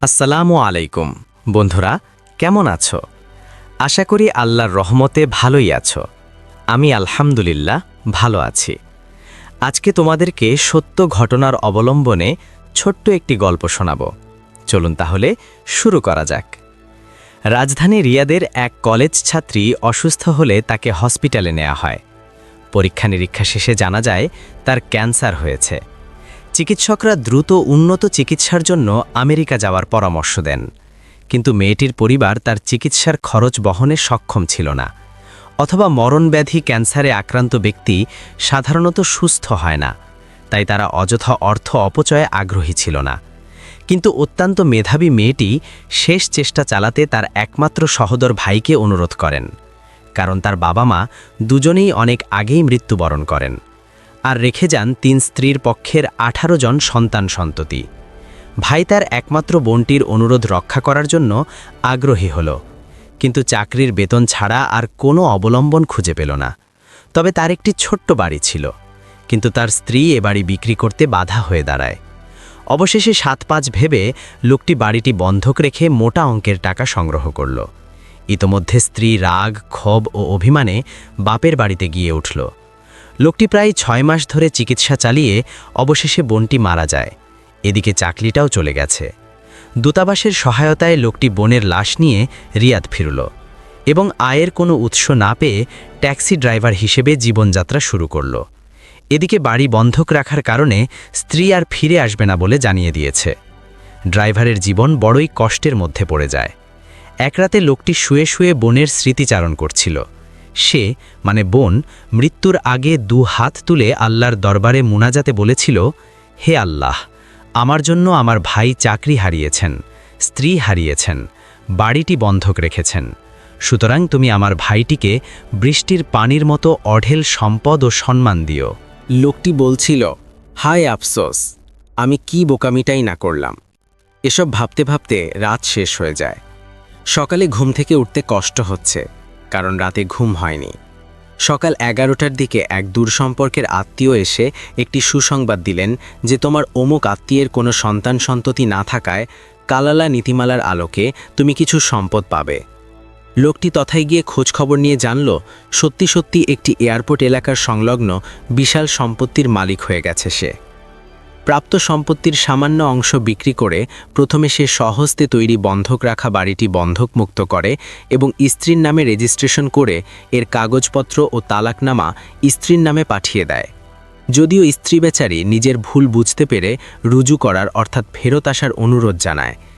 আসসালামু আলাইকুম বন্ধুরা, কেমন আছো? আশা করি আল্লাহর রহমতে ভালোই আছো। আমি আলহামদুলিল্লাহ ভালো আছি। আজকে তোমাদেরকে সত্য ঘটনার অবলম্বনে ছোট্ট একটি গল্প শোনাব। চলুন তাহলে শুরু করা যাক। রাজধানী রিয়াদের এক কলেজ ছাত্রী অসুস্থ হলে তাকে হসপিটালে নেওয়া হয়। পরীক্ষা নিরীক্ষা শেষে জানা যায় তার ক্যান্সার হয়েছে। চিকিৎসকরা দ্রুত উন্নত চিকিৎসার জন্য আমেরিকা যাওয়ার পরামর্শ দেন, কিন্তু মেয়েটির পরিবার তার চিকিৎসার খরচ বহনে সক্ষম ছিল না। অথবা মরণব্যাধি ক্যান্সারে আক্রান্ত ব্যক্তি সাধারণত সুস্থ হয় না, তাই তারা অযথা অর্থ অপচয়ে আগ্রহী ছিল না। কিন্তু অত্যন্ত মেধাবী মেয়েটি শেষ চেষ্টা চালাতে তার একমাত্র সহোদর ভাইকে অনুরোধ করেন, কারণ তার বাবা মা দুজনেই অনেক আগেই মৃত্যুবরণ করেন আর রেখে যান 3 স্ত্রীর পক্ষের 18 জন সন্তান সন্ততি। ভাই তার একমাত্র বোনটির অনুরোধ রক্ষা করার জন্য আগ্রহী হল, কিন্তু চাকরির বেতন ছাড়া আর কোনো অবলম্বন খুঁজে পেল না। তবে তার একটি ছোট্ট বাড়ি ছিল, কিন্তু তার স্ত্রী এ বাড়ি বিক্রি করতে বাধা হয়ে দাঁড়ায়। অবশেষে 7-5 ভেবে লোকটি বাড়িটি বন্ধক রেখে মোটা অঙ্কের টাকা সংগ্রহ করল। ইতোমধ্যে স্ত্রী রাগ, ক্ষোভ ও অভিমানে বাপের বাড়িতে গিয়ে উঠল। লোকটি প্রায় 6 মাস ধরে চিকিৎসা চালিয়ে অবশেষে বোনটি মারা যায়। এদিকে চাকরিটাও চলে গেছে। দূতাবাসের সহায়তায় লোকটি বোনের লাশ নিয়ে রিয়াদ ফিরল এবং আয়ের কোনো উৎস না পেয়ে ট্যাক্সি ড্রাইভার হিসেবে জীবনযাত্রা শুরু করল। এদিকে বাড়ি বন্ধক রাখার কারণে স্ত্রী আর ফিরে আসবে না বলে জানিয়ে দিয়েছে। ড্রাইভারের জীবন বড়ই কষ্টের মধ্যে পড়ে যায়। এক রাতে লোকটি শুয়ে শুয়ে বোনের স্মৃতিচারণ করছিল। সে মানে বোন মৃত্যুর আগে 2 হাত তুলে আল্লাহর দরবারে মুনাজাতে বলেছিল, হে আল্লাহ, আমার জন্য আমার ভাই চাকরি হারিয়েছেন, স্ত্রী হারিয়েছেন, বাড়িটি বন্ধক রেখেছেন। সুতরাং তুমি আমার ভাইটিকে বৃষ্টির পানির মতো অঢেল সম্পদ ও সম্মান দিও। লোকটি বলছিল, হায় আফসোস, আমি কি বোকামিটাই না করলাম। এসব ভাবতে ভাবতে রাত শেষ হয়ে যায়। সকালে ঘুম থেকে উঠতে কষ্ট হচ্ছে, কারণ রাতে ঘুম হয়নি। সকাল 11টার দিকে এক দূরসম্পর্কের আত্মীয় এসে একটি সুসংবাদ দিলেন যে তোমার অমুক আত্মীয়ের কোনো সন্তান সন্ততি না থাকায় কালালা নীতিমালার আলোকে তুমি কিছু সম্পদ পাবে। লোকটি তথায় গিয়ে খোঁজখবর নিয়ে জানল, সত্যি সত্যি একটি এয়ারপোর্ট এলাকার সংলগ্ন বিশাল সম্পত্তির মালিক হয়ে গেছে সে। প্রাপ্ত সম্পত্তির সামান্য অংশ বিক্রি করে প্রথমে সে স্বহস্তে তৈরি বন্ধক রাখা বাড়িটি বন্ধকমুক্ত করে এবং স্ত্রীর নামে রেজিস্ট্রেশন করে এর কাগজপত্র ও তালাকনামা স্ত্রীর নামে পাঠিয়ে দেয়। যদিও স্ত্রী বেচারি নিজের ভুল বুঝতে পেরে রুজু করার অর্থাৎ ফেরত আসার অনুরোধ জানায়,